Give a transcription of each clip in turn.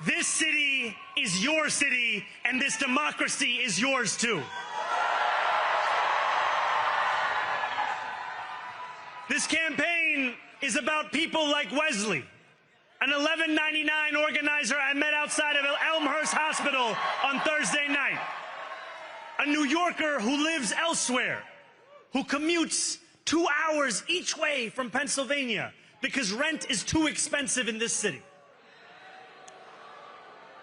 This city is your city, and this democracy is yours too. This campaign is about people like Wesley, an $11.99 organizer I met outside of Elmhurst Hospital on Thursday night. A New Yorker who lives elsewhere, who commutes 2 hours each way from Pennsylvania because rent is too expensive in this city.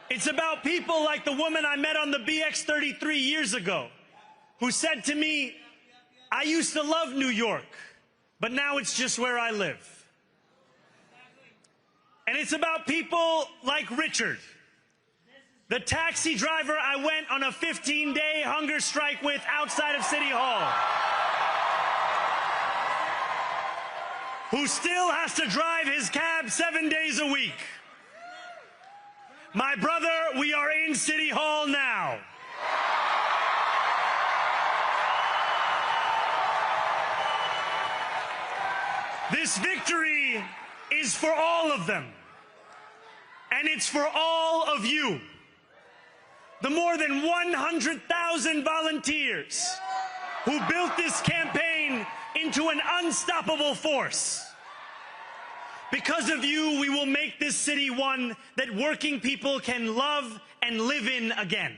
It's about people like the woman I met on the BX 33 years ago, who said to me, I used to love New York, but now it's just where I live. And it's about people like Richard, the taxi driver I went on a 15-day hunger strike with outside of City Hall, who still has to drive his cab 7 days a week. My brother, we are in City Hall now. This victory is for all of them, and it's for all of you. The more than 100,000 volunteers who built this campaign into an unstoppable force. Because of you, we will make this city one that working people can love and live in again.